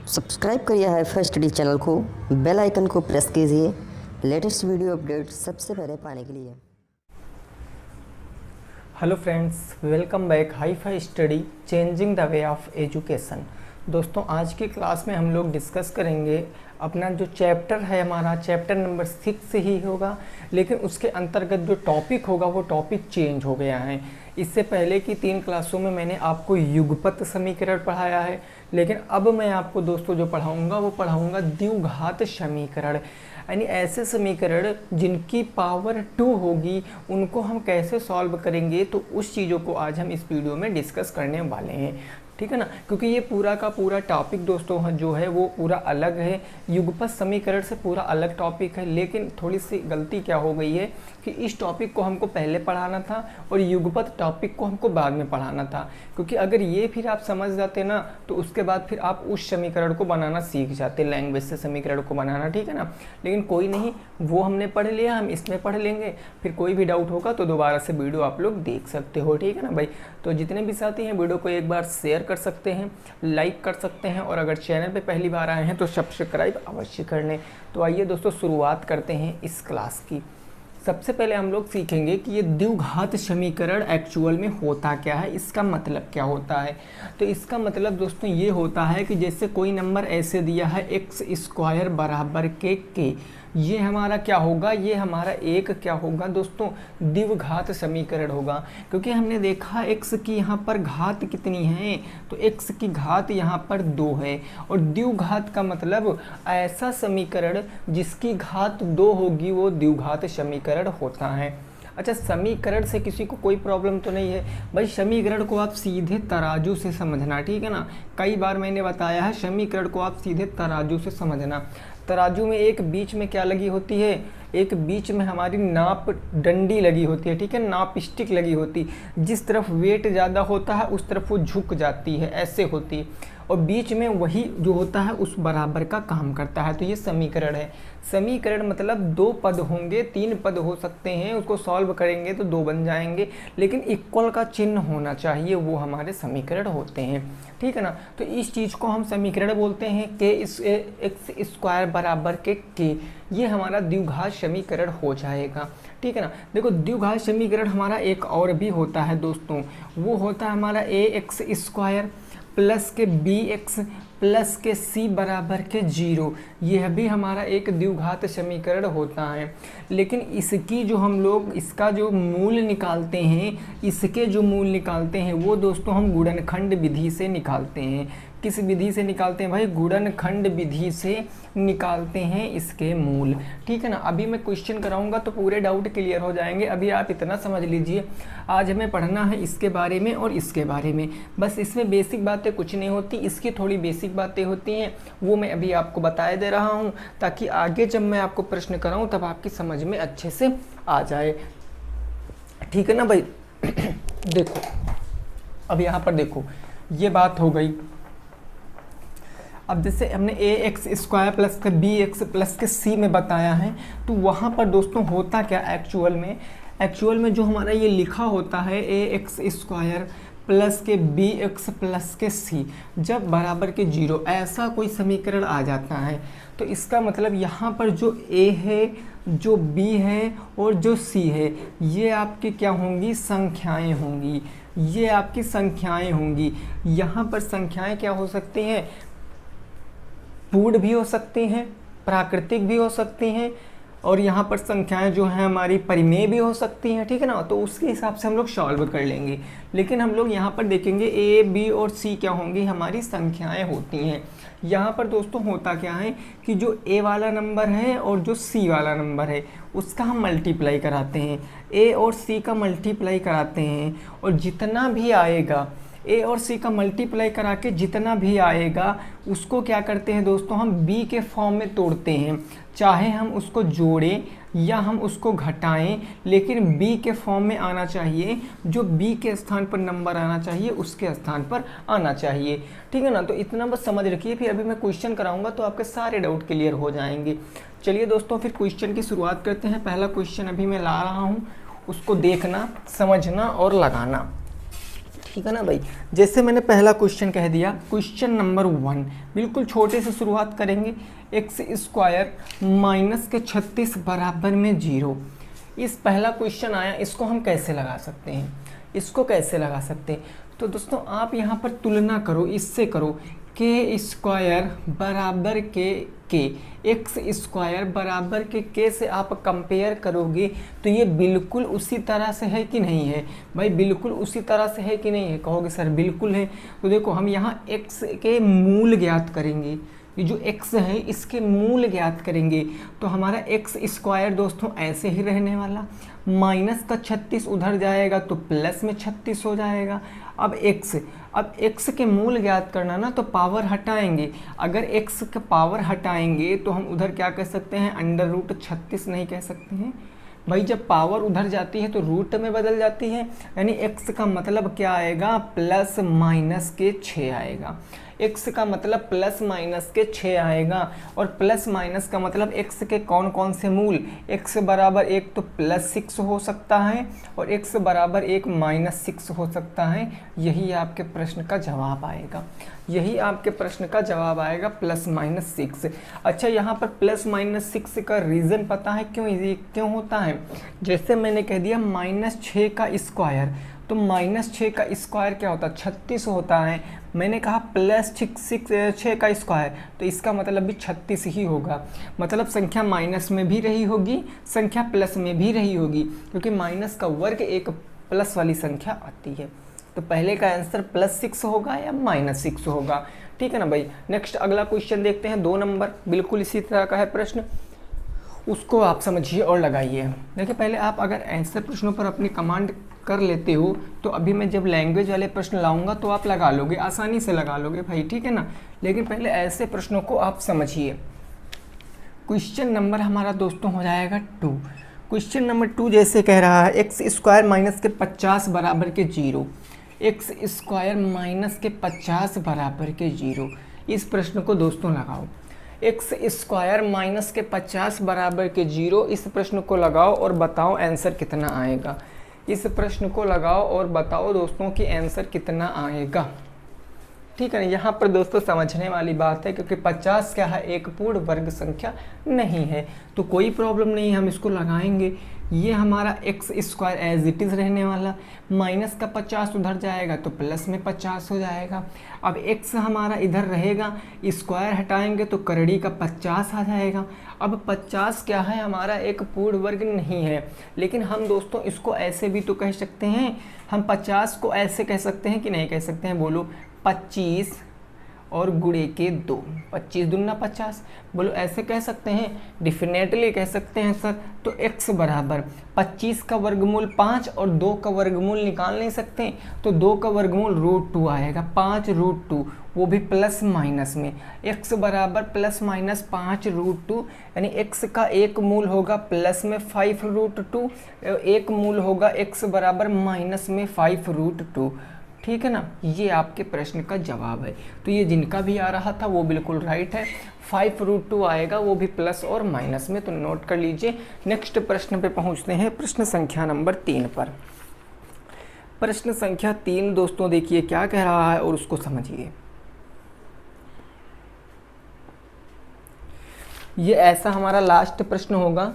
Subscribe करिए hi fi study channel को, bell icon को प्रेस कीजिए लेटेस्ट वीडियो अपडेट सबसे पहले पाने के लिए। Hello friends, welcome back hi fi study changing the way of education. दोस्तों, आज की क्लास में हम लोग डिस्कस करेंगे अपना जो चैप्टर है, हमारा चैप्टर नंबर 6 ही होगा, लेकिन उसके अंतर्गत जो टॉपिक होगा वो टॉपिक चेंज हो गया है। इससे पहले की 3 क्लासों में मैंने आपको युगपत समीकरण पढ़ाया है, लेकिन अब मैं आपको दोस्तों जो पढ़ाऊँगा वो पढ़ाऊँगा द्विघात समीकरण, यानी ऐसे समीकरण जिनकी पावर 2 होगी उनको हम कैसे सॉल्व करेंगे। तो उस चीज़ों को आज हम इस वीडियो में डिस्कस करने वाले हैं, ठीक है ना। क्योंकि ये पूरा का पूरा टॉपिक दोस्तों जो है वो पूरा अलग है, युगपत समीकरण से पूरा अलग टॉपिक है। लेकिन थोड़ी सी गलती क्या हो गई है कि इस टॉपिक को हमको पहले पढ़ाना था और युगपत टॉपिक को हमको बाद में पढ़ाना था। क्योंकि अगर ये फिर आप समझ जाते ना तो उसके बाद फिर आप उस समीकरण को बनाना सीख जाते, लैंग्वेज से समीकरण को बनाना, ठीक है ना। लेकिन कोई नहीं, वो हमने पढ़ लिया, हम इसमें पढ़ लेंगे। फिर कोई भी डाउट होगा तो दोबारा से वीडियो आप लोग देख सकते हो, ठीक है ना भाई। तो जितने भी साथी हैं वीडियो को एक बार शेयर कर सकते हैं, लाइक कर सकते हैं, और अगर चैनल पे पहली बार आए हैं तो सब्सक्राइब अवश्य कर लें। तो आइए दोस्तों शुरुआत करते हैं इस क्लास की। सबसे पहले हम लोग सीखेंगे कि ये द्विघात समीकरण एक्चुअल में होता क्या है, इसका मतलब क्या होता है। तो इसका मतलब दोस्तों ये होता है कि जैसे कोई नंबर ऐसे दिया है x² बराबर के, ये हमारा क्या होगा, ये हमारा एक क्या होगा दोस्तों, द्विघात समीकरण होगा। क्योंकि हमने देखा x की यहाँ पर घात कितनी है, तो x की घात यहाँ पर 2 है, और द्विघात का मतलब ऐसा समीकरण जिसकी घात 2 होगी वो द्विघात समीकरण होता है। अच्छा, समीकरण से किसी को कोई प्रॉब्लम तो नहीं है भाई। समीकरण को आप सीधे तराजू से समझना, ठीक है ना। कई बार मैंने बताया है समीकरण को आप सीधे तराजू से समझना। तराजू में एक बीच में क्या लगी होती है, एक बीच में हमारी नाप डंडी लगी होती है, ठीक है, नाप स्टिक लगी होती। जिस तरफ वेट ज़्यादा होता है उस तरफ वो झुक जाती है, ऐसे होती है, और बीच में वही जो होता है उस बराबर का काम करता है। तो ये समीकरण है। समीकरण मतलब 2 पद होंगे, 3 पद हो सकते हैं, उसको सॉल्व करेंगे तो 2 बन जाएंगे, लेकिन इक्वल का चिन्ह होना चाहिए, वो हमारे समीकरण होते हैं, ठीक है ना। तो इस चीज़ को हम समीकरण बोलते हैं x² बराबर के, ये हमारा द्विघात समीकरण हो जाएगा, ठीक है ना। देखो, द्विघात समीकरण हमारा एक और भी होता है दोस्तों, वो होता है हमारा ax² प्लस के bx प्लस के c बराबर के 0। यह भी हमारा एक द्विघात समीकरण होता है। लेकिन इसकी जो हम लोग इसका जो मूल निकालते हैं, इसके जो मूल निकालते हैं वो दोस्तों हम गुणनखंड विधि से निकालते हैं। किस विधि से निकालते हैं भाई? गुणनखंड विधि से निकालते हैं इसके मूल, ठीक है ना। अभी मैं क्वेश्चन कराऊंगा तो पूरे डाउट क्लियर हो जाएंगे। अभी आप इतना समझ लीजिए, आज हमें पढ़ना है इसके बारे में और इसके बारे में, बस इसमें बेसिक बातें कुछ नहीं होती, इसकी थोड़ी बेसिक बातें होती हैं, वो मैं अभी आपको बताए दे रहा हूँ, ताकि आगे जब मैं आपको प्रश्न कराऊँ तब आपकी समझ में अच्छे से आ जाए, ठीक है ना भाई। देखो, अब यहाँ पर देखो, ये बात हो गई। अब जैसे हमने ax² प्लस के bx प्लस के c में बताया है, तो वहाँ पर दोस्तों होता क्या एक्चुअल में जो हमारा ये लिखा होता है ax² प्लस के bx प्लस के c जब बराबर के 0, ऐसा कोई समीकरण आ जाता है, तो इसका मतलब यहाँ पर जो a है, जो b है और जो c है, ये आपकी क्या होंगी, संख्याएं होंगी, ये आपकी संख्याएं होंगी। यहाँ पर संख्याएं क्या हो सकती हैं, पूर्ण भी हो सकती हैं, प्राकृतिक भी हो सकती हैं, और यहाँ पर संख्याएं जो हैं हमारी परिमेय भी हो सकती हैं, ठीक है ना। तो उसके हिसाब से हम लोग सॉल्व कर लेंगे। लेकिन हम लोग यहाँ पर देखेंगे a, b और c क्या होंगी, हमारी संख्याएं होती हैं। यहाँ पर दोस्तों होता क्या है कि जो a वाला नंबर है और जो c वाला नंबर है उसका हम मल्टीप्लाई कराते हैं, a और c का मल्टीप्लाई कराते हैं, और जितना भी आएगा a और c का मल्टीप्लाई करा के जितना भी आएगा उसको क्या करते हैं दोस्तों, हम b के फॉर्म में तोड़ते हैं। चाहे हम उसको जोड़ें या हम उसको घटाएं, लेकिन b के फॉर्म में आना चाहिए, जो b के स्थान पर नंबर आना चाहिए उसके स्थान पर आना चाहिए, ठीक है ना। तो इतना बस समझ रखिए, फिर अभी मैं क्वेश्चन कराऊंगा तो आपके सारे डाउट क्लियर हो जाएंगे। चलिए दोस्तों, फिर क्वेश्चन की शुरुआत करते हैं। पहला क्वेश्चन अभी मैं ला रहा हूँ, उसको देखना, समझना और लगाना, ठीक है ना भाई। जैसे मैंने पहला क्वेश्चन कह दिया, क्वेश्चन नंबर 1 बिल्कुल छोटे से शुरुआत करेंगे। एक्स स्क्वायर माइनस के 36 बराबर में 0। इस पहला क्वेश्चन आया, इसको हम कैसे लगा सकते हैं, इसको कैसे लगा सकते हैं? तो दोस्तों आप यहाँ पर तुलना करो, इससे करो के स्क्वायर बराबर के एक्स स्क्वायर बराबर के से आप कंपेयर करोगे तो ये बिल्कुल उसी तरह से है कि नहीं है भाई, बिल्कुल उसी तरह से है कि नहीं है? कहोगे सर बिल्कुल है। तो देखो हम यहाँ एक्स के मूल ज्ञात करेंगे, ये जो x है इसके मूल ज्ञात करेंगे तो हमारा एक्स स्क्वायर दोस्तों ऐसे ही रहने वाला, माइनस का 36 उधर जाएगा तो प्लस में 36 हो जाएगा। अब x के मूल ज्ञात करना ना, तो पावर हटाएंगे। अगर x का पावर हटाएंगे तो हम उधर क्या कह सकते हैं, अंडर रूट 36 नहीं कह सकते हैं भाई। जब पावर उधर जाती है तो रूट में बदल जाती है, यानी x का मतलब क्या आएगा, प्लस माइनस के 6 आएगा। x का मतलब प्लस माइनस के 6 आएगा, और प्लस माइनस का मतलब x के कौन कौन से मूल, x बराबर 1 तो प्लस 6 हो सकता है और x बराबर 1 माइनस 6 हो सकता है। यही आपके प्रश्न का जवाब आएगा, यही आपके प्रश्न का जवाब आएगा, प्लस माइनस 6। अच्छा यहाँ पर प्लस माइनस 6 का रीज़न पता है क्यों होता है? जैसे मैंने कह दिया माइनस 6 का स्क्वायर, तो माइनस 6 का स्क्वायर क्या होता है, 36 होता है। मैंने कहा प्लस 6 का स्क्वायर, तो इसका मतलब भी 36 ही होगा। मतलब संख्या माइनस में भी रही होगी, संख्या प्लस में भी रही होगी, क्योंकि माइनस का वर्ग एक प्लस वाली संख्या आती है। तो पहले का आंसर प्लस 6 होगा या माइनस 6 होगा, ठीक है ना भाई। नेक्स्ट अगला क्वेश्चन देखते हैं, 2 नंबर, बिल्कुल इसी तरह का है प्रश्न, उसको आप समझिए और लगाइए। देखिए पहले आप अगर ऐसे प्रश्नों पर अपनी कमांड कर लेते हो तो अभी मैं जब लैंग्वेज वाले प्रश्न लाऊंगा तो आप लगा लोगे, आसानी से लगा लोगे भाई, ठीक है ना। लेकिन पहले ऐसे प्रश्नों को आप समझिए। क्वेश्चन नंबर हमारा दोस्तों हो जाएगा 2। क्वेश्चन नंबर 2 जैसे कह रहा है एक्स स्क्वायर माइनस के 50 बराबर के 0, एक्स स्क्वायर माइनस के 50 बराबर के 0। इस प्रश्न को दोस्तों लगाओ, एक्स स्क्वायर माइनस के 50 बराबर के 0। इस प्रश्न को लगाओ और बताओ आंसर कितना आएगा। इस प्रश्न को लगाओ और बताओ दोस्तों कि आंसर कितना आएगा, ठीक है ना। यहाँ पर दोस्तों समझने वाली बात है, क्योंकि 50 क्या है, एक पूर्ण वर्ग संख्या नहीं है, तो कोई प्रॉब्लम नहीं है, हम इसको लगाएंगे। ये हमारा X square as it is रहने वाला, माइनस का 50 उधर जाएगा तो प्लस में 50 हो जाएगा। अब एक्स हमारा इधर रहेगा, स्क्वायर हटाएंगे तो करड़ी का 50 आ जाएगा। अब 50 क्या है, हमारा एक पूर्ण वर्ग नहीं है, लेकिन हम दोस्तों इसको ऐसे भी तो कह सकते हैं, हम 50 को ऐसे कह सकते हैं कि नहीं कह सकते हैं, बोलो 25 और गुणे के 2, 25 दूना 50, बोलो ऐसे कह सकते हैं, डेफिनेटली कह सकते हैं सर। तो x बराबर 25 का वर्गमूल 5 और 2 का वर्गमूल निकाल नहीं सकते, तो 2 का वर्गमूल √2 आएगा, 5√2, वो भी प्लस माइनस में। x बराबर प्लस माइनस 5√2, यानी x का एक मूल होगा प्लस में 5√2, एक मूल होगा x बराबर माइनस में 5√2, ठीक है ना। ये आपके प्रश्न का जवाब है। तो ये जिनका भी आ रहा था वो बिल्कुल राइट है, 5√2 आएगा, वो भी प्लस और माइनस में, तो नोट कर लीजिए। नेक्स्ट प्रश्न पे पहुंचते हैं, प्रश्न संख्या नंबर 3 पर। प्रश्न संख्या 3 दोस्तों देखिए क्या कह रहा है और उसको समझिए। ये ऐसा हमारा लास्ट प्रश्न होगा,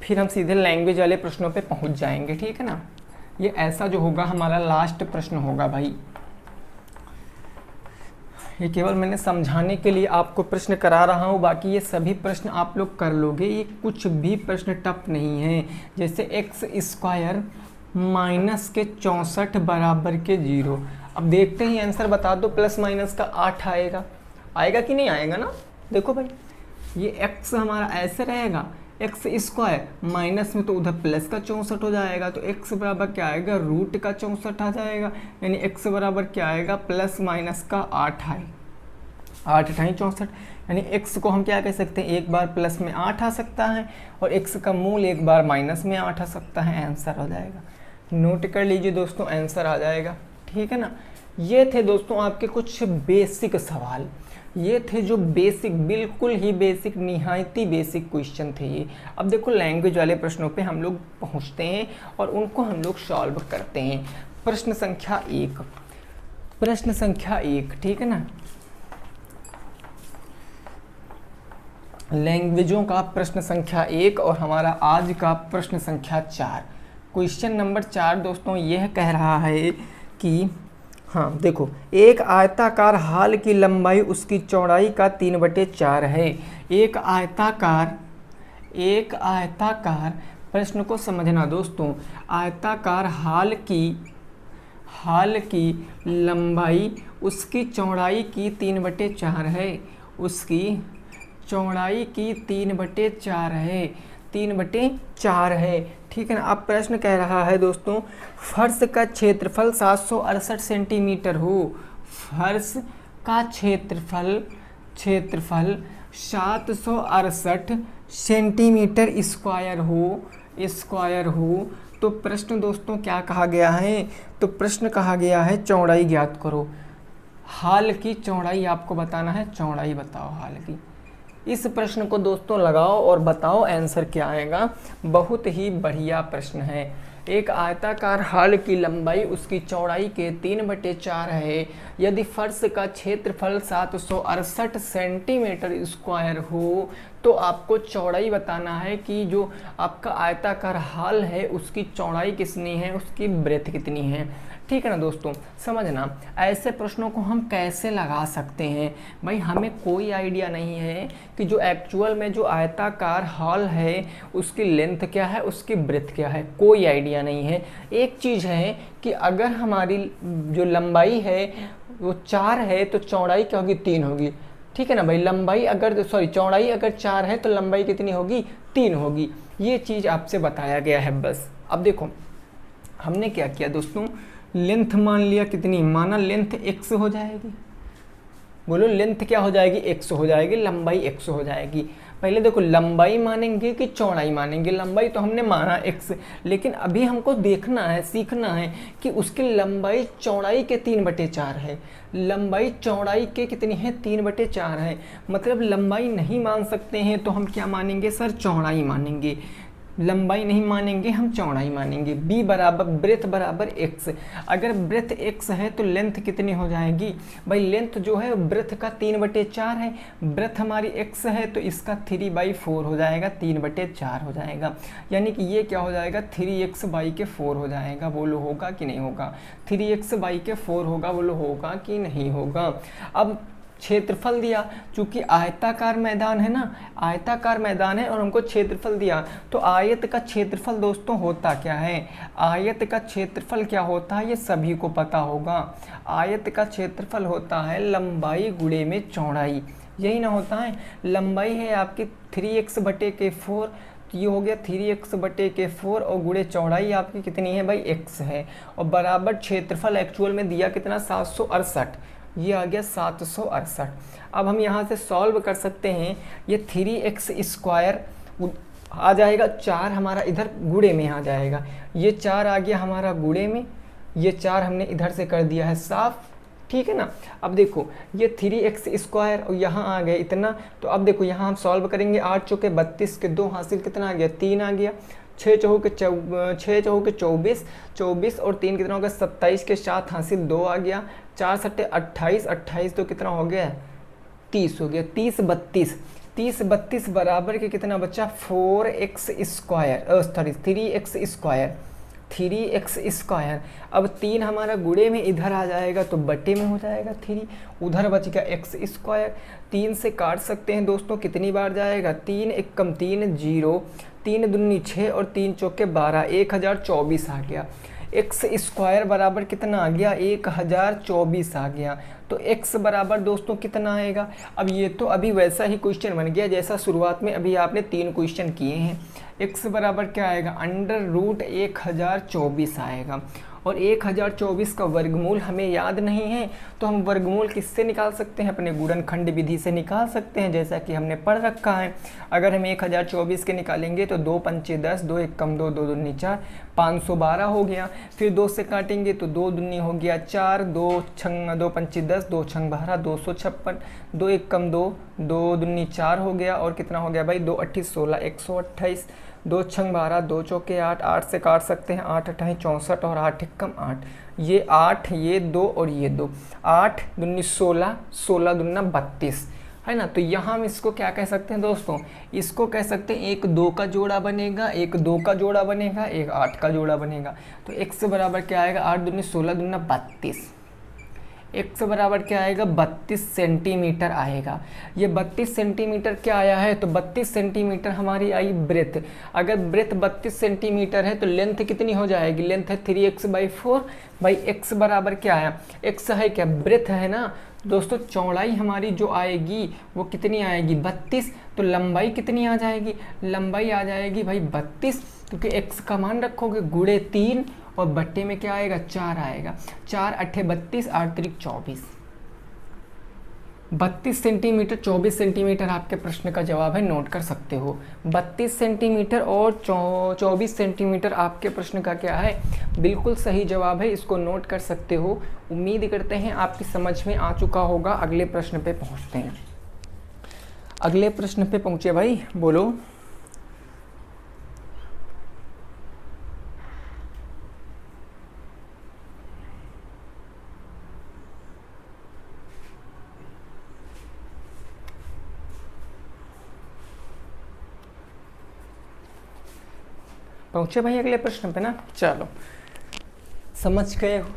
फिर हम सीधे लैंग्वेज वाले प्रश्नों पे पहुंच जाएंगे, ठीक है ना। ये ऐसा जो होगा हमारा लास्ट प्रश्न होगा भाई। ये केवल मैंने समझाने के लिए आपको प्रश्न करा रहा हूँ, बाकी ये सभी प्रश्न आप लोग कर लोगे, ये कुछ भी प्रश्न टफ नहीं है। जैसे एक्स स्क्वायर माइनस के 64 बराबर के 0, अब देखते ही आंसर बता दो, प्लस माइनस का 8 आएगा, आएगा कि नहीं आएगा ना। देखो भाई ये एक्स हमारा ऐसे रहेगा, एक्स स्क्वायर माइनस में तो उधर प्लस का 64 हो जाएगा, तो एक्स बराबर क्या आएगा, रूट का 64 आ जाएगा, यानी एक्स बराबर क्या आएगा, प्लस माइनस का 8 है, 8 × 64, यानी एक्स को हम क्या कह सकते हैं, एक बार प्लस में 8 आ सकता है और एक्स का मूल एक बार माइनस में 8 आ सकता है, आंसर हो जाएगा। नोट कर लीजिए दोस्तों, आंसर आ जाएगा, ठीक है ना। ये थे दोस्तों आपके कुछ बेसिक सवाल, ये थे जो बेसिक, बिल्कुल ही बेसिक, निहायती बेसिक क्वेश्चन थे ये। अब देखो लैंग्वेज वाले प्रश्नों पे हम लोग पहुंचते हैं और उनको हम लोग सॉल्व करते हैं। प्रश्न संख्या 1, प्रश्न संख्या 1, ठीक है ना, लैंग्वेजों का प्रश्न संख्या 1 और हमारा आज का प्रश्न संख्या 4। क्वेश्चन नंबर 4 दोस्तों यह कह रहा है कि हाँ देखो, एक आयताकार हाल की लंबाई उसकी चौड़ाई का 3/4 है। एक आयताकार प्रश्न को समझना दोस्तों, आयताकार हाल की लंबाई उसकी चौड़ाई की 3/4 है, उसकी चौड़ाई की 3/4 है, 3/4 है, ठीक है ना। अब प्रश्न कह रहा है दोस्तों, फर्श का क्षेत्रफल 768 सेंटीमीटर हो, फर्श का क्षेत्रफल 768 सेंटीमीटर स्क्वायर हो, तो प्रश्न दोस्तों क्या कहा गया है, तो प्रश्न कहा गया है चौड़ाई ज्ञात करो। हाल की चौड़ाई आपको बताना है, चौड़ाई बताओ हाल की। इस प्रश्न को दोस्तों लगाओ और बताओ आंसर क्या आएगा। बहुत ही बढ़िया प्रश्न है। एक आयताकार हाल की लंबाई उसकी चौड़ाई के 3/4 है। यदि फर्श का क्षेत्रफल 768 सेंटीमीटर स्क्वायर हो तो आपको चौड़ाई बताना है कि जो आपका आयताकार हाल है उसकी चौड़ाई कितनी है, उसकी ब्रेथ कितनी है, ठीक है ना दोस्तों। समझना, ऐसे प्रश्नों को हम कैसे लगा सकते हैं भाई, हमें कोई आइडिया नहीं है कि जो एक्चुअल में जो आयताकार हॉल है उसकी लेंथ क्या है, उसकी ब्रेथ क्या है, कोई आइडिया नहीं है। एक चीज़ है कि अगर हमारी जो लंबाई है वो 4 है तो चौड़ाई क्या होगी, 3 होगी, ठीक है ना भाई। चौड़ाई अगर 4 है तो लंबाई कितनी होगी, 3 होगी। ये चीज़ आपसे बताया गया है बस। अब देखो हमने क्या किया दोस्तों, लेंथ मान लिया, कितनी माना, लेंथ x हो जाएगी। बोलो लेंथ क्या हो जाएगी, x हो जाएगी, लंबाई x हो जाएगी। पहले देखो लंबाई मानेंगे कि चौड़ाई मानेंगे, लंबाई तो हमने माना x, लेकिन अभी हमको देखना है, सीखना है कि उसकी लंबाई चौड़ाई के 3/4 है। लंबाई चौड़ाई के कितनी है, 3/4 है। मतलब लंबाई नहीं मान सकते हैं तो हम क्या मानेंगे सर, चौड़ाई मानेंगे। लंबाई नहीं मानेंगे, हम चौड़ाई मानेंगे। b बराबर ब्रेथ बराबर x। अगर ब्रेथ x है तो लेंथ कितनी हो जाएगी भाई, लेंथ जो है ब्रेथ का 3/4 है, ब्रेथ हमारी x है तो इसका 3/4 हो जाएगा, 3/4 हो जाएगा। यानी कि ये क्या हो जाएगा, 3x/4 हो जाएगा। बोलो होगा कि नहीं होगा, 3x/4 होगा, बोलो होगा कि नहीं होगा। अब क्षेत्रफल दिया, चूंकि आयताकार मैदान है ना, आयताकार मैदान है और हमको क्षेत्रफल दिया, तो आयत का क्षेत्रफल दोस्तों होता क्या है, आयत का क्षेत्रफल क्या होता है ये सभी को पता होगा। आयत का क्षेत्रफल होता है लंबाई गुणे में चौड़ाई, यही ना होता है। लंबाई है आपकी 3x/4, ये हो गया 3x/4 और गुणे चौड़ाई आपकी कितनी है भाई, x है, और बराबर क्षेत्रफल एक्चुअल में दिया कितना, 768, ये आ गया 768। अब हम यहाँ से सॉल्व कर सकते हैं, ये 3x² आ जाएगा, 4 हमारा इधर गुणे में आ जाएगा, ये 4 आ गया हमारा गुणे में, ये 4 हमने इधर से कर दिया है साफ, ठीक है ना। अब देखो ये 3x² और यहाँ आ गया इतना, तो अब देखो यहाँ हम सॉल्व करेंगे, 8 चौके 32 के 2 हासिल कितना आ गया, 3 आ गया, 6 चौके 24, 24 और 3 कितना हो गया, 27 के 7 हासिल 2 आ गया, 4 सट्टे 28, 28 तो कितना हो गया, 30 हो गया, 30 32 बराबर के कितना बच्चा, 3x²। अब 3 हमारा गुणे में इधर आ जाएगा तो बटे में हो जाएगा 3, उधर बच गया x²। 3 से काट सकते हैं दोस्तों, कितनी बार जाएगा, 3 1 कम 3 0, 3 दूनी 6 और 3 चौके 12, 1024 आ गया। x² बराबर कितना आ गया, 1024 आ गया। तो x बराबर दोस्तों कितना आएगा, अब ये तो अभी वैसा ही क्वेश्चन बन गया जैसा शुरुआत में अभी आपने 3 क्वेश्चन किए हैं। x बराबर क्या आएगा, √1024 आएगा, और 1024 का वर्गमूल हमें याद नहीं है तो हम वर्गमूल किससे निकाल सकते हैं, अपने गुणनखंड विधि से निकाल सकते हैं, जैसा कि हमने पढ़ रखा है। अगर हम 1024 के निकालेंगे तो 2 पंचे 10, 2 1 कम 2, 2 दूनी 4, 512 हो गया। फिर 2 से काटेंगे तो 2 दूनी हो गया 4, 2 छंग 2 पंची 10, 2 छंग 12, 256, 2 एक कम 2, 2 दूनी 4 हो गया। और कितना हो गया भाई 2 अट्ठी 16, 128, 2 छंग 12, 2 चौके 8, 8 से काट सकते हैं, 8 अट्ठाई 64 और 8 एक कम 8, ये 8, ये 2 और ये 2, 8 दूनी 16, 16 दूना 32 है ना। तो यहाँ हम इसको क्या कह सकते हैं दोस्तों, इसको कह सकते हैं एक 2 का जोड़ा बनेगा, एक 2 का जोड़ा बनेगा, एक 8 का जोड़ा बनेगा। तो x बराबर क्या आएगा 8 दूनी 16 दूना 32, x बराबर क्या आएगा 32 सेंटीमीटर आएगा। ये 32 सेंटीमीटर क्या आया है, तो 32 सेंटीमीटर हमारी आई ब्रेथ। अगर ब्रेथ 32 सेंटीमीटर है तो लेंथ कितनी हो जाएगी, लेंथ है 3x/4 भाई x बराबर क्या आया, x है क्या ब्रेथ है ना दोस्तों। चौड़ाई हमारी जो आएगी वो कितनी आएगी 32, तो लंबाई कितनी आ जाएगी, लंबाई आ जाएगी भाई 32, क्योंकि x का मान रखोगे गुणे 3 और बट्टे में क्या आएगा 4 आएगा, 4 अट्ठे 32, 8 त्रिक 24, 32 सेंटीमीटर 24 सेंटीमीटर आपके प्रश्न का जवाब है, नोट कर सकते हो। 32 सेंटीमीटर और 24 सेंटीमीटर आपके प्रश्न का क्या है, बिल्कुल सही जवाब है, इसको नोट कर सकते हो। उम्मीद करते हैं आपकी समझ में आ चुका होगा। अगले प्रश्न पे पहुंचते हैं। अगले प्रश्न पे पहुंचे भाई, बोलो। पहुंचे भाई अगले प्रश्न पे ना, चलो समझ गए हो।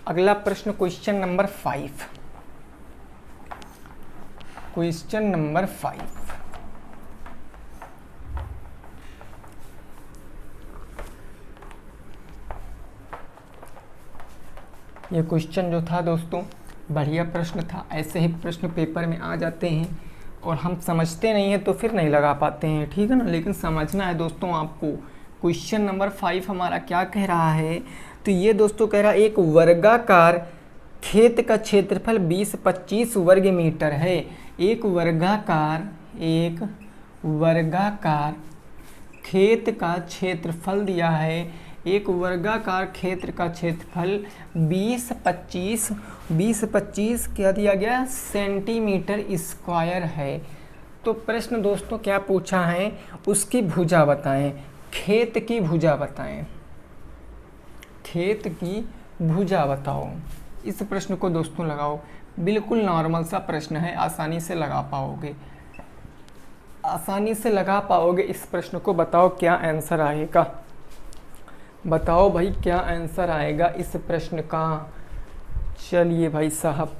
अगला प्रश्न क्वेश्चन नंबर 5, क्वेश्चन नंबर 5। ये क्वेश्चन जो था दोस्तों बढ़िया प्रश्न था। ऐसे ही प्रश्न पेपर में आ जाते हैं और हम समझते नहीं हैं तो फिर नहीं लगा पाते हैं, ठीक है ना। लेकिन समझना है दोस्तों आपको। क्वेश्चन नंबर 5 हमारा क्या कह रहा है, तो ये दोस्तों कह रहा है एक वर्गाकार खेत का क्षेत्रफल 20-25 वर्ग मीटर है। एक वर्गाकार खेत का क्षेत्रफल दिया है, एक वर्गाकार क्षेत्र का क्षेत्रफल 20-25 क्या दिया गया सेंटीमीटर स्क्वायर है। तो प्रश्न दोस्तों क्या पूछा है, उसकी भुजा बताएं, खेत की भुजा बताएं, खेत की भुजा बताओ। इस प्रश्न को दोस्तों लगाओ, बिल्कुल नॉर्मल सा प्रश्न है, आसानी से लगा पाओगे, आसानी से लगा पाओगे इस प्रश्न को। बताओ क्या आंसर आएगा, बताओ भाई क्या आंसर आएगा इस प्रश्न का। चलिए भाई साहब,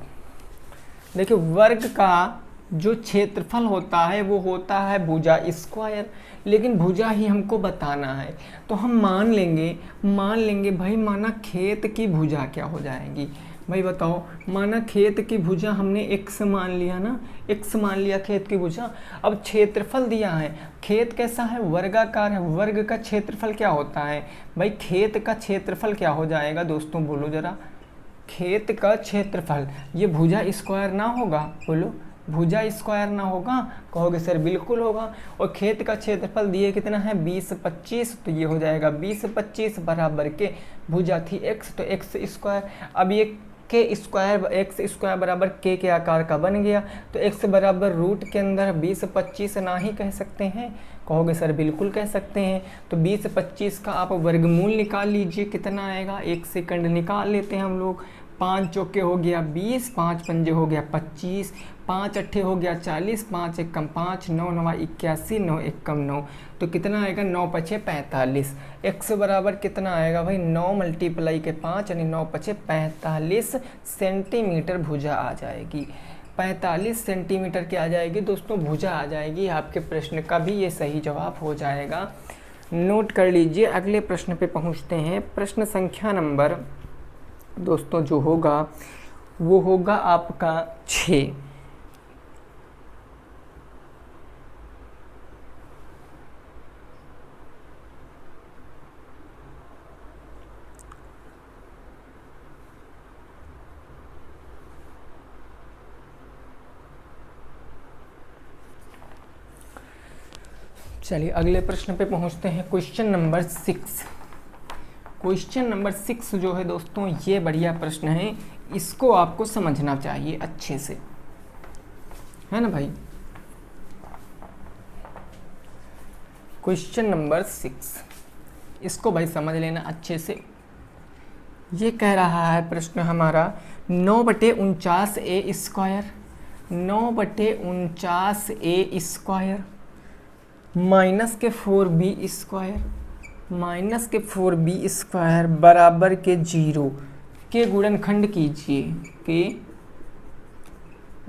देखिए वर्ग का जो क्षेत्रफल होता है वो होता है भुजा स्क्वायर, लेकिन भुजा ही हमको बताना है। तो हम मान लेंगे भाई, माना खेत की भुजा क्या हो जाएगी भाई बताओ। माना खेत की भुजा हमने x मान लिया ना, x मान लिया खेत की भुजा। अब क्षेत्रफल दिया है, खेत कैसा है वर्गाकार है, वर्ग का क्षेत्रफल क्या होता है भाई, खेत का क्षेत्रफल क्या हो जाएगा दोस्तों बोलो जरा, खेत का क्षेत्रफल। ये भुजा स्क्वायर ना होगा, बोलो भुजा स्क्वायर ना होगा, कहोगे सर बिल्कुल होगा। और खेत का क्षेत्रफल दिए कितना है 20-25, तो ये हो जाएगा 20-25 बराबर के भुजा थी x, तो x स्क्वायर। अब ये के स्क्वायर एक्स स्क्वायर बराबर के आकार का बन गया, तो x बराबर रूट के अंदर 20-25 ना ही कह सकते हैं, कहोगे सर बिल्कुल कह सकते हैं। तो 20-25 का आप वर्गमूल निकाल लीजिए, कितना आएगा 1 सेकंड निकाल लेते हैं हम लोग। 5 चौके हो गया 20, 5 पंजे हो गया 25, 5 अट्ठे हो गया 40, 5 एक कम 5, 9 नवा 81, 9 एक कम 9, तो कितना आएगा 9 पछे 45। x बराबर कितना आएगा भाई 9 मल्टीप्लाई के 5 यानी 9 पछे 45 सेंटीमीटर भुजा आ जाएगी। 45 सेंटीमीटर की आ जाएगी दोस्तों भुजा आ जाएगी। आपके प्रश्न का भी ये सही जवाब हो जाएगा, नोट कर लीजिए। अगले प्रश्न पे पहुँचते हैं। प्रश्न संख्या नंबर दोस्तों जो होगा वो होगा आपका 6। चलिए अगले प्रश्न पे पहुंचते हैं। क्वेश्चन नंबर 6, क्वेश्चन नंबर 6 जो है दोस्तों, ये बढ़िया प्रश्न है, इसको आपको समझना चाहिए अच्छे से, है ना भाई। क्वेश्चन नंबर 6, इसको भाई समझ लेना अच्छे से। ये कह रहा है प्रश्न हमारा 9/49 ए स्क्वायर, 9/49 ए स्क्वायर माइनस के 4b स्क्वायर, माइनस के 4b स्क्वायर बराबर के 0 के गुणनखंड कीजिए, के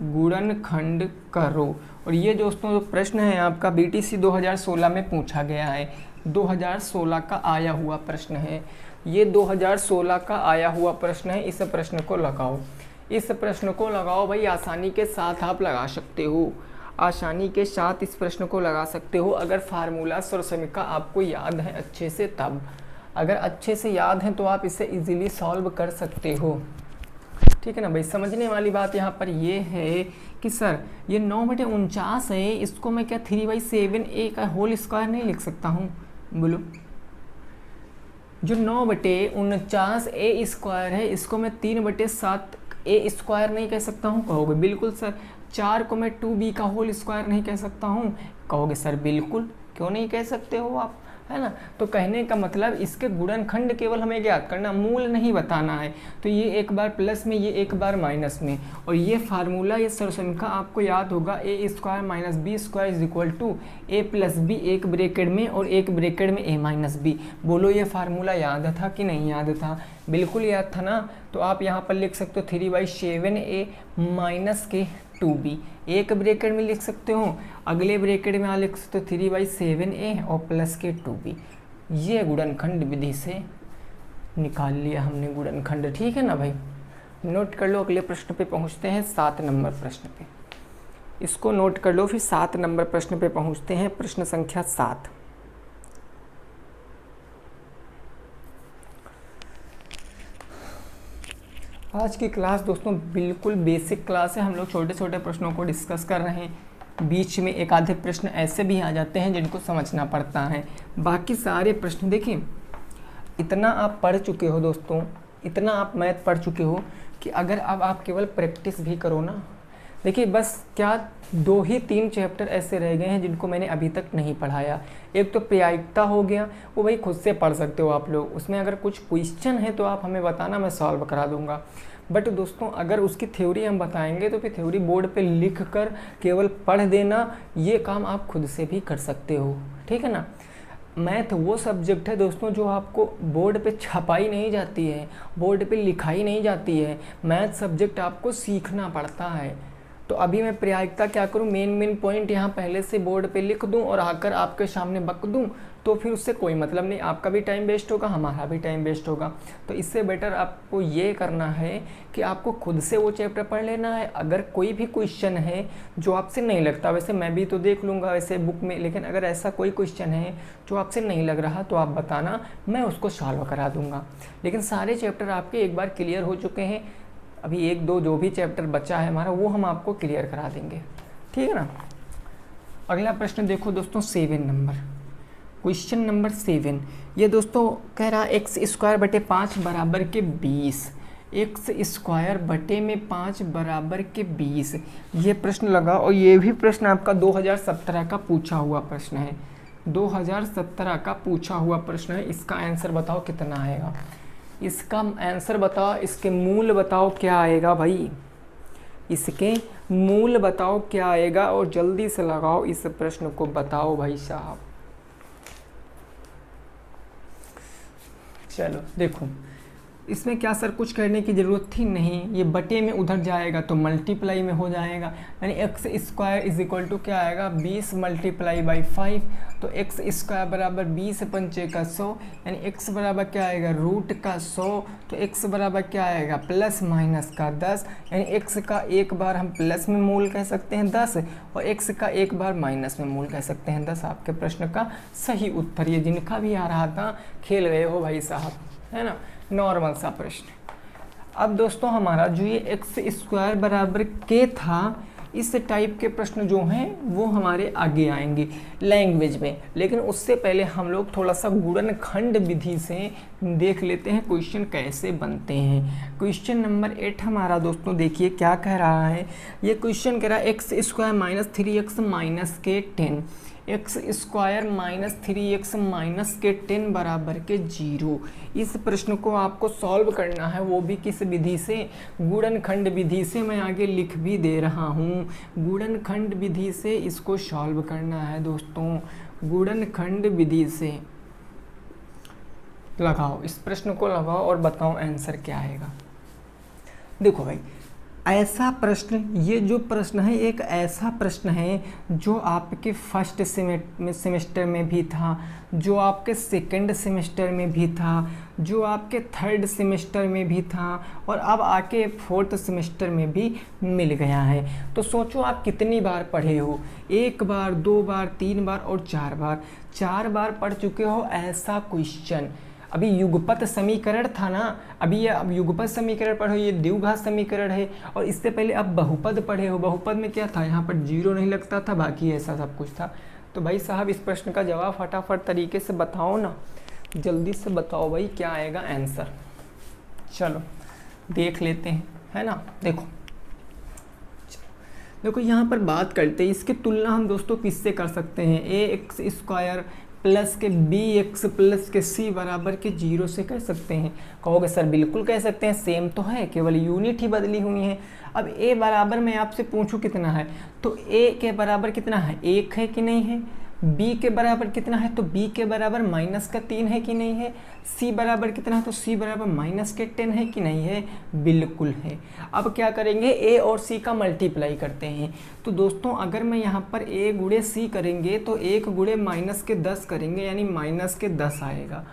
गुणनखंड करो। और ये दोस्तों जो प्रश्न है आपका बीटीसी 2016 में पूछा गया है, 2016 का आया हुआ प्रश्न है, ये 2016 का आया हुआ प्रश्न है। इस प्रश्न को लगाओ, इस प्रश्न को लगाओ भाई, आसानी के साथ आप लगा सकते हो, आसानी के साथ इस प्रश्न को लगा सकते हो अगर फार्मूला सर्वसमीका आपको याद है अच्छे से। तब अगर अच्छे से याद है तो आप इसे इजीली सॉल्व कर सकते हो, ठीक है ना भाई। समझने वाली बात यहाँ पर ये है कि सर ये 9/49 है, इसको मैं क्या 3/7a का होल स्क्वायर नहीं लिख सकता हूँ? बोलो, जो 9/49 ए स्क्वायर है इसको मैं 3/7 ए स्क्वायर नहीं कह सकता हूँ? कहोगे बिल्कुल सर। 4 को मैं 2b का होल स्क्वायर नहीं कह सकता हूँ? कहोगे सर बिल्कुल, क्यों नहीं कह सकते हो आप, है ना। तो कहने का मतलब इसके गुणनखंड केवल हमें याद करना, मूल नहीं बताना है। तो ये एक बार प्लस में, ये एक बार माइनस में, और ये फार्मूला, ये सर्वसमीका आपको याद होगा, A square minus B square is equal to A plus B, एक ब्रैकेट में और एक ब्रैकेट में ए माइनस बी। बोलो ये फार्मूला याद था कि नहीं याद था? बिल्कुल याद था ना। तो आप यहाँ पर लिख सकते हो 3/7a माइनस के 2b, एक ब्रैकेट में लिख सकते हो, अगले ब्रैकेट में आप लिख सकते हो 3/7a और प्लस के 2b। ये गुणनखंड विधि से निकाल लिया हमने गुणनखंड, ठीक है ना भाई। नोट कर लो, अगले प्रश्न पे पहुंचते हैं, 7 नंबर प्रश्न पे। इसको नोट कर लो, फिर 7 नंबर प्रश्न पे पहुंचते हैं, प्रश्न संख्या 7। आज की क्लास दोस्तों बिल्कुल बेसिक क्लास है, हम लोग छोटे छोटे प्रश्नों को डिस्कस कर रहे हैं। बीच में एक आधे प्रश्न ऐसे भी आ जाते हैं जिनको समझना पड़ता है, बाकी सारे प्रश्न देखिए, इतना आप पढ़ चुके हो दोस्तों, इतना आप मैथ पढ़ चुके हो कि अगर अब आप केवल प्रैक्टिस भी करो ना, देखिए बस क्या 2 ही 3 चैप्टर ऐसे रह गए हैं जिनको मैंने अभी तक नहीं पढ़ाया। एक तो प्रायिकता हो गया, वो भाई खुद से पढ़ सकते हो आप लोग, उसमें अगर कुछ क्वेश्चन है तो आप हमें बताना, मैं सॉल्व करा दूंगा। बट दोस्तों अगर उसकी थ्योरी हम बताएंगे तो फिर थ्योरी बोर्ड पे लिख कर केवल पढ़ देना, ये काम आप खुद से भी कर सकते हो, ठीक है ना। मैथ वो सब्जेक्ट है दोस्तों जो आपको बोर्ड पे छपाई नहीं जाती है, बोर्ड पे लिखाई नहीं जाती है, मैथ सब्जेक्ट आपको सीखना पड़ता है। तो अभी मैं प्रायिकता क्या करूँ, मेन पॉइंट यहाँ पहले से बोर्ड पे लिख दूँ और आकर आपके सामने बक दूँ, तो फिर उससे कोई मतलब नहीं, आपका भी टाइम वेस्ट होगा, हमारा भी टाइम वेस्ट होगा। तो इससे बेटर आपको ये करना है कि आपको खुद से वो चैप्टर पढ़ लेना है। अगर कोई भी क्वेश्चन है जो आपसे नहीं लगता, वैसे मैं भी तो देख लूँगा वैसे बुक में, लेकिन अगर ऐसा कोई क्वेश्चन है जो आपसे नहीं लग रहा तो आप बताना, मैं उसको सॉल्व करा दूँगा। लेकिन सारे चैप्टर आपके एक बार क्लियर हो चुके हैं, अभी 1-2 जो भी चैप्टर बचा है हमारा वो हम आपको क्लियर करा देंगे, ठीक है ना। अगला प्रश्न देखो दोस्तों, 7 नंबर, क्वेश्चन नंबर 7। ये दोस्तों कह रहा x स्क्वायर बटे 5 बराबर के 20, x स्क्वायर बटे में 5 बराबर के 20, ये प्रश्न लगा। और ये भी प्रश्न आपका 2017 का पूछा हुआ प्रश्न है, 2017 का पूछा हुआ प्रश्न है। इसका आंसर बताओ कितना आएगा, इसका आंसर बताओ, इसके मूल बताओ क्या आएगा भाई, इसके मूल बताओ क्या आएगा, और जल्दी से लगाओ इस प्रश्न को, बताओ भाई साहब। चलो देखो, इसमें क्या सर कुछ करने की ज़रूरत थी नहीं, ये बटे में उधर जाएगा तो मल्टीप्लाई में हो जाएगा, यानी X square is equal to क्या आएगा 20 मल्टीप्लाई बाई 5, तो एक्स स्क्वायर बराबर 20 पंचे का 100, यानी एक्स बराबर क्या आएगा रूट का 100, तो एक्स बराबर क्या आएगा प्लस माइनस का 10, यानी एक्स का एक बार हम प्लस में मूल कह सकते हैं 10 और एक्स का एक बार माइनस में मूल कह सकते हैं 10। आपके प्रश्न का सही उत्तर, ये जिनका भी आ रहा था खेल गए हो भाई साहब, है ना, नॉर्मल सा प्रश्न। अब दोस्तों हमारा जो ये एक्स स्क्वायर बराबर के था, इस टाइप के प्रश्न जो हैं वो हमारे आगे आएंगे लैंग्वेज में। लेकिन उससे पहले हम लोग थोड़ा सा गुणनखंड विधि से देख लेते हैं क्वेश्चन कैसे बनते हैं। क्वेश्चन नंबर 8 हमारा दोस्तों देखिए क्या कह रहा है। ये क्वेश्चन कह रहा है x square minus 3x minus के 10, x square minus 3x minus के 10 बराबर के 0। इस प्रश्न को आपको सॉल्व करना है, वो भी किस विधि से, गुणनखंड विधि से। मैं आगे लिख भी दे रहा हूँ, गुणनखंड विधि से इसको सॉल्व करना है दोस्तों। गुणनखंड विधि से लगाओ, इस प्रश्न को लगाओ और बताओ आंसर क्या आएगा। देखो भाई, ऐसा प्रश्न, ये जो प्रश्न है एक ऐसा प्रश्न है जो आपके फर्स्ट सेमेस्टर में भी था, जो आपके सेकंड सेमेस्टर में भी था, जो आपके थर्ड सेमेस्टर में भी था और अब आके फोर्थ सेमेस्टर में भी मिल गया है। तो सोचो आप कितनी बार पढ़े हो, 1 बार, 2 बार, 3 बार और 4 बार। 4 बार पढ़ चुके हो ऐसा क्वेश्चन। अभी युगपत समीकरण था ना, अभी ये अब युगपत समीकरण पढ़ो, ये द्विघात समीकरण है। और इससे पहले अब बहुपद पढ़े हो, बहुपद में क्या था, यहाँ पर 0 नहीं लगता था, बाकी ऐसा सब कुछ था। तो भाई साहब इस प्रश्न का जवाब फटाफट तरीके से बताओ ना, जल्दी से बताओ भाई क्या आएगा आंसर। चलो देख लेते हैं, है ना। देखो यहाँ पर बात करते हैं, इसकी तुलना हम दोस्तों किससे कर सकते हैं, ax स्क्वायर प्लस के bx प्लस के c बराबर के 0 से कह सकते हैं। कहोगे सर बिल्कुल कह सकते हैं, सेम तो है, केवल यूनिट ही बदली हुई है। अब a बराबर मैं आपसे पूछूं कितना है, तो a के बराबर कितना है, 1 है कि नहीं है। b के बराबर कितना है, तो b के बराबर -3 है कि नहीं है। c बराबर कितना है, तो c बराबर -10 है कि नहीं है, बिल्कुल है। अब क्या करेंगे, a और c का मल्टीप्लाई करते हैं। तो दोस्तों अगर मैं यहाँ पर a गुणे c करेंगे तो 1 गुणे -10 करेंगे, यानी -10 आएगा।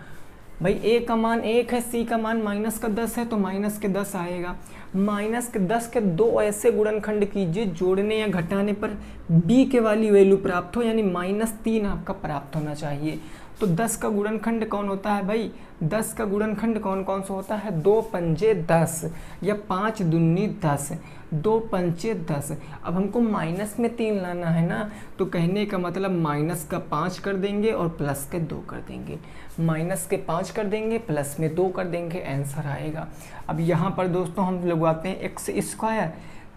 भाई a का मान 1 है, c का मान -10 है, तो -10 आएगा। -10 के 2 ऐसे गुणनखंड कीजिए जोड़ने या घटाने पर b के वाली वैल्यू प्राप्त हो, यानी -3 आपका प्राप्त होना चाहिए। तो 10 का गुणनखंड कौन होता है भाई, 10 का गुणनखंड कौन कौन सा होता है, 2 पंजे 10 या 5 दूनी 10, 2 पंचे 10। अब हमको माइनस में 3 लाना है ना, तो कहने का मतलब माइनस का 5 कर देंगे और प्लस के 2 कर देंगे, माइनस के 5 कर देंगे प्लस में 2 कर देंगे, आंसर आएगा। अब यहाँ पर दोस्तों हम लगवाते हैं एक्स स्क्वायर,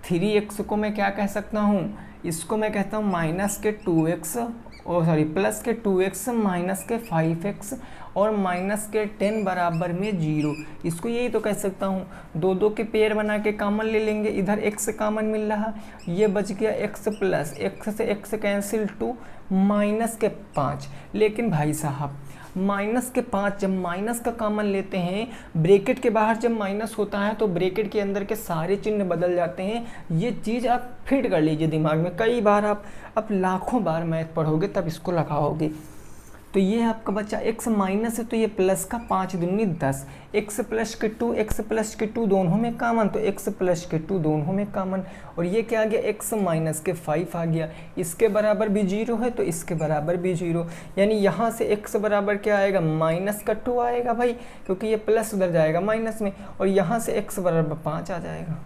3x को मैं क्या कह सकता हूँ, इसको मैं कहता हूँ माइनस के 2x और सॉरी प्लस के 2x माइनस के 5x और माइनस के 10 बराबर में 0। इसको यही तो कह सकता हूँ, 2 के पेयर बना के कॉमन ले लेंगे, इधर x कॉमन मिल रहा, ये बच गया x प्लस x से x कैंसिल 2 माइनस के 5। लेकिन भाई साहब -5 जब माइनस का कॉमन लेते हैं, ब्रैकेट के बाहर जब माइनस होता है तो ब्रैकेट के अंदर के सारे चिन्ह बदल जाते हैं। ये चीज़ आप फिट कर लीजिए दिमाग में, कई बार आप लाखों बार मैथ पढ़ोगे तब इसको लगाओगे। तो ये आपका बच्चा x माइनस है, तो ये प्लस का 5 दूनी 10, x प्लस के 2 दोनों में कॉमन, तो x प्लस के 2 दोनों में कॉमन, और ये क्या आ गया, x माइनस के 5 आ गया। इसके बराबर भी 0 है तो इसके बराबर भी 0, यानी यहाँ से x बराबर क्या आएगा, -2 आएगा भाई, क्योंकि ये प्लस उधर जाएगा माइनस में, और यहाँ से x बराबर 5 आ जाएगा।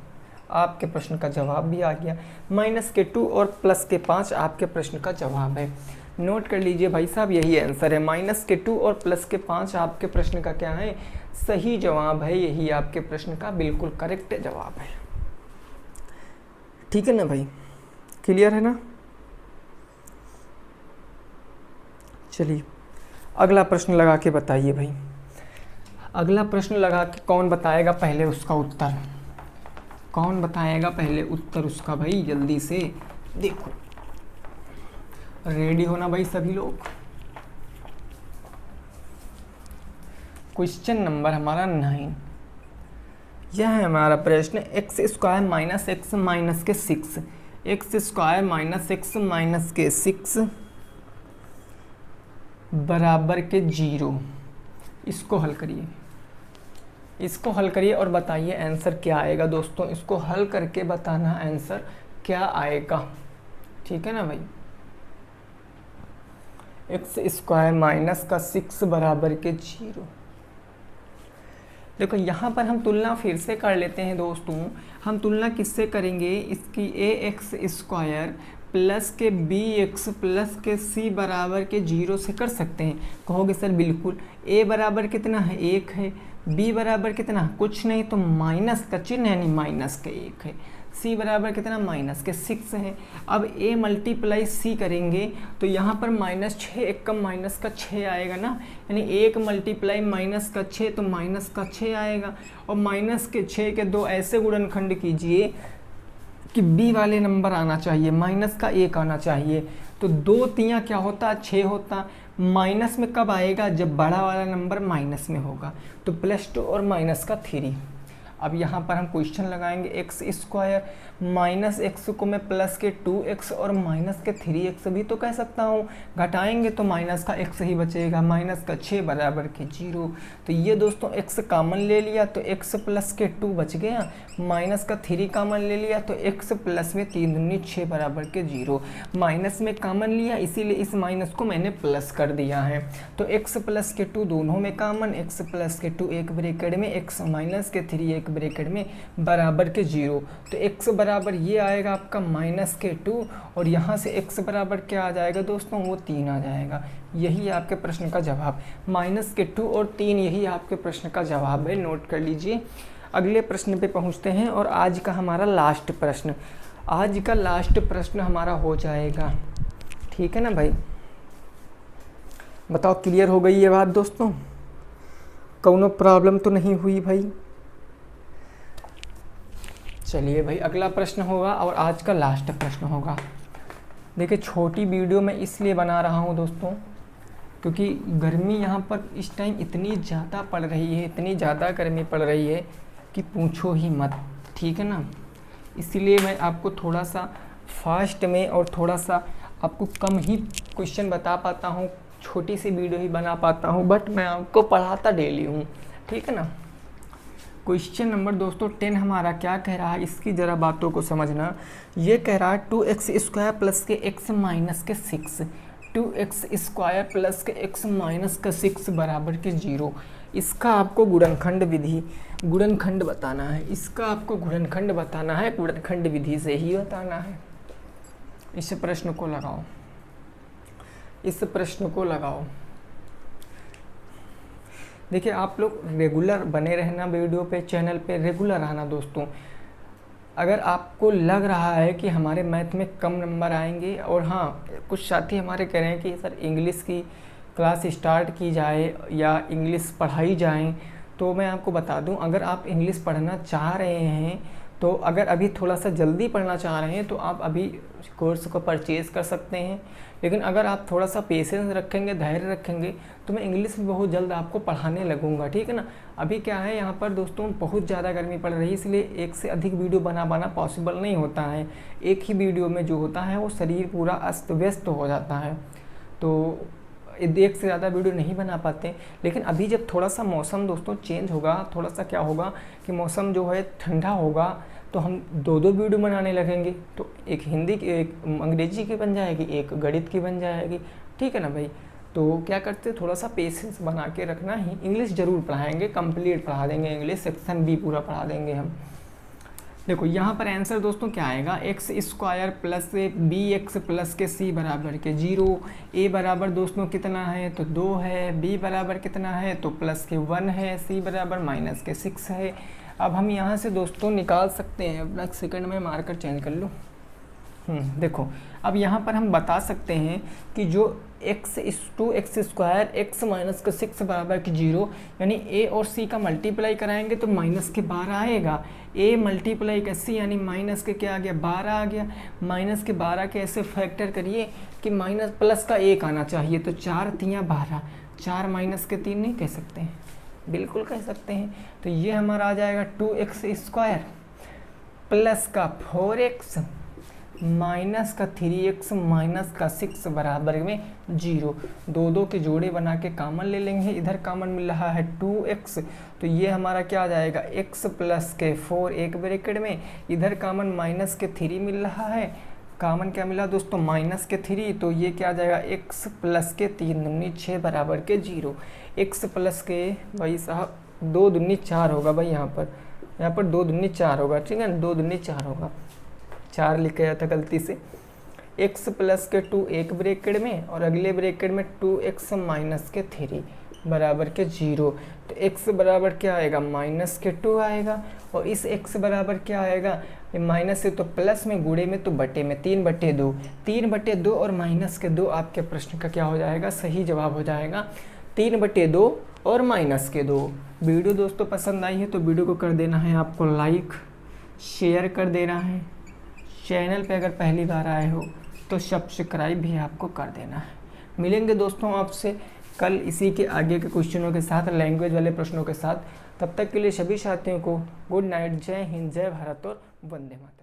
आपके प्रश्न का जवाब भी आ गया, -2 और +5 आपके प्रश्न का जवाब है। नोट कर लीजिए भाई साहब, यही आंसर है, -2 और +5 आपके प्रश्न का क्या है, सही जवाब है। यही आपके प्रश्न का बिल्कुल करेक्ट जवाब है। ठीक है ना भाई, क्लियर है ना। चलिए अगला प्रश्न लगा के बताइए भाई, अगला प्रश्न लगा के कौन बताएगा पहले उसका उत्तर, कौन बताएगा पहले उत्तर उसका भाई, जल्दी से देखो, रेडी होना भाई सभी लोग। क्वेश्चन नंबर हमारा 9, यह है हमारा प्रश्न, x square minus x minus के 6, x square minus x minus के 6 बराबर के 0। इसको हल करिए, इसको हल करिए और बताइए आंसर क्या आएगा दोस्तों। इसको हल करके बताना आंसर क्या आएगा, ठीक है ना भाई। एक्स स्क्वायर माइनस का 6 बराबर के 0। देखो यहाँ पर हम तुलना फिर से कर लेते हैं दोस्तों। हम तुलना किससे करेंगे, इसकी ax² प्लस के bx प्लस के c बराबर के 0 से कर सकते हैं। कहोगे सर बिल्कुल, a बराबर कितना है 1 है, b बराबर कितना कुछ नहीं तो माइनस का चिन्ह यानी माइनस के 1 है, c बराबर कितना माइनस के 6 है। अब a मल्टीप्लाई c करेंगे तो यहाँ पर -6 एक कम माइनस का 6 आएगा ना, यानी 1 मल्टीप्लाई माइनस का 6 तो माइनस का 6 आएगा। और माइनस के 6 के दो ऐसे गुणनखंड कीजिए कि b वाले नंबर आना चाहिए, माइनस का 1 आना चाहिए। तो 2 तियाँ क्या होता 6 होता। माइनस में कब आएगा, जब बड़ा वाला नंबर माइनस में होगा। तो +2 और माइनस का 3। अब यहाँ पर हम क्वेश्चन लगाएंगे x² माइनस x को मैं प्लस के 2x और माइनस के 3x भी तो कह सकता हूँ। घटाएंगे तो माइनस का x ही बचेगा, माइनस का 6 बराबर के 0। तो ये दोस्तों x कॉमन ले लिया तो x प्लस के 2 बच गया, माइनस का 3 कॉमन ले लिया तो x प्लस में 3 दूनी 6 बराबर के 0। माइनस में कॉमन लिया इसीलिए इस माइनस को मैंने प्लस कर दिया है। तो x प्लस के 2 दोनों में कॉमन, x प्लस के 2 एक ब्रैकेट में, x माइनस के 3 एक ब्रैकेट में बराबर के 0। तो x बराबर ये आएगा आपका माइनस के 2 और यहाँ से x बराबर क्या आ जाएगा दोस्तों, वो 3 आ जाएगा। यही आपके प्रश्न का जवाब, माइनस के 2 और 3 यही आपके प्रश्न का जवाब है, नोट कर लीजिए। अगले प्रश्न पे पहुँचते हैं और आज का हमारा लास्ट प्रश्न, आज का लास्ट प्रश्न हमारा हो जाएगा, ठीक है ना भाई। बताओ क्लियर हो गई ये बात दोस्तों, कौनो प्रॉब्लम तो नहीं हुई भाई। चलिए भाई अगला प्रश्न होगा और आज का लास्ट प्रश्न होगा। देखिए छोटी वीडियो मैं इसलिए बना रहा हूँ दोस्तों क्योंकि गर्मी यहाँ पर इस टाइम इतनी ज़्यादा पड़ रही है, इतनी ज़्यादा गर्मी पड़ रही है कि पूछो ही मत, ठीक है ना। इसीलिए मैं आपको थोड़ा सा फास्ट में और थोड़ा सा आपको कम ही क्वेश्चन बता पाता हूँ, छोटी सी वीडियो ही बना पाता हूँ, बट मैं आपको पढ़ाता डेली हूँ, ठीक है ना। क्वेश्चन नंबर दोस्तों 10 हमारा क्या कह रहा है, इसकी ज़रा बातों को समझना। ये कह रहा है 2x² प्लस के x माइनस के 6, 2x² प्लस के x माइनस का 6 बराबर के 0। इसका आपको गुणनखंड बताना है, इसका आपको गुणनखंड बताना है, गुणनखंड विधि से ही बताना है। इस प्रश्न को लगाओ, इस प्रश्न को लगाओ। देखिए आप लोग रेगुलर बने रहना वीडियो पे, चैनल पे रेगुलर आना दोस्तों। अगर आपको लग रहा है कि हमारे मैथ में कम नंबर आएंगे, और हाँ कुछ साथी हमारे कह रहे हैं कि सर इंग्लिश की क्लास स्टार्ट की जाए या इंग्लिश पढ़ाई जाए, तो मैं आपको बता दूं अगर आप इंग्लिश पढ़ना चाह रहे हैं तो अगर अभी थोड़ा सा जल्दी पढ़ना चाह रहे हैं तो आप अभी कोर्स को परचेज़ कर सकते हैं। लेकिन अगर आप थोड़ा सा पेशेंस रखेंगे, धैर्य रखेंगे, तो मैं इंग्लिश में बहुत जल्द आपको पढ़ाने लगूंगा, ठीक है ना। अभी क्या है यहाँ पर दोस्तों बहुत ज़्यादा गर्मी पड़ रही है, इसलिए एक से अधिक वीडियो बनाना पॉसिबल नहीं होता है। एक ही वीडियो में जो होता है वो शरीर पूरा अस्त व्यस्त हो जाता है, तो एक से ज़्यादा वीडियो नहीं बना पाते। लेकिन अभी जब थोड़ा सा मौसम दोस्तों चेंज होगा, थोड़ा सा क्या होगा कि मौसम जो है ठंडा होगा, तो हम 2-2 वीडियो बनाने लगेंगे। तो एक हिंदी की, एक अंग्रेजी की बन जाएगी, एक गणित की बन जाएगी, ठीक है ना भाई। तो क्या करते, थोड़ा सा पेशेंस बना के रखना ही। इंग्लिश ज़रूर पढ़ाएंगे, कंप्लीट पढ़ा देंगे, इंग्लिश सेक्शन B पूरा पढ़ा देंगे हम। देखो यहाँ पर आंसर दोस्तों क्या आएगा, x² प्लस bx प्लस के c बराबर के 0। a बराबर दोस्तों कितना है तो 2 है, b बराबर कितना है तो प्लस के 1 है, c बराबर माइनस के 6 है। अब हम यहाँ से दोस्तों निकाल सकते हैं, अपना सेकंड में मार्कर चेंज कर लूँ। देखो अब यहाँ पर हम बता सकते हैं कि जो2x² x माइनस का 6 बराबर की 0, यानी a और c का मल्टीप्लाई कराएंगे तो माइनस के 12 आएगा। a मल्टीप्लाई का c यानी माइनस के क्या आ गया 12 आ गया। माइनस के 12 के ऐसे फैक्टर करिए कि माइनस प्लस का 1 आना चाहिए, तो 4 तियाँ 12, 4 माइनस के 3 नहीं कह सकते हैं, बिल्कुल कह सकते हैं। तो ये हमारा आ जाएगा 2x² प्लस का 4x माइनस का 3x माइनस का 6 बराबर में 0। 2 के जोड़े बना के कॉमन ले लेंगे, इधर कॉमन मिल रहा है 2x, तो ये हमारा क्या आ जाएगा x प्लस के 4 एक ब्रैकेट में, इधर कॉमन माइनस के 3 मिल रहा है, कॉमन क्या मिला दोस्तों माइनस के 3, तो ये क्या आ जाएगा x प्लस के 3 दूनी 6 बराबर के 0। x प्लस के भाई साहब 2 दूनी 4 होगा भाई, यहाँ पर 2 दूनी 4 होगा, ठीक है ना, 2 दूनी 4 होगा, 4 लिख गया था गलती से। x प्लस के 2 एक ब्रैकेट में और अगले ब्रैकेट में 2x माइनस के 3 बराबर के 0। तो x बराबर क्या आएगा, माइनस के 2 आएगा, और इस x बराबर क्या आएगा, माइनस से तो प्लस में, गुणे में तो बटे में, 3/2, 3/2 और माइनस के 2 आपके प्रश्न का क्या हो जाएगा, सही जवाब हो जाएगा 3/2 और माइनस के 2। वीडियो दोस्तों पसंद आई है तो वीडियो को कर देना है आपको लाइक, शेयर कर देना है, चैनल पे अगर पहली बार आए हो तो सब्सक्राइब भी आपको कर देना है। मिलेंगे दोस्तों आपसे कल इसी के आगे के क्वेश्चनों के साथ, लैंग्वेज वाले प्रश्नों के साथ। तब तक के लिए सभी साथियों को गुड नाइट, जय हिंद, जय भारत और वंदे मातरम।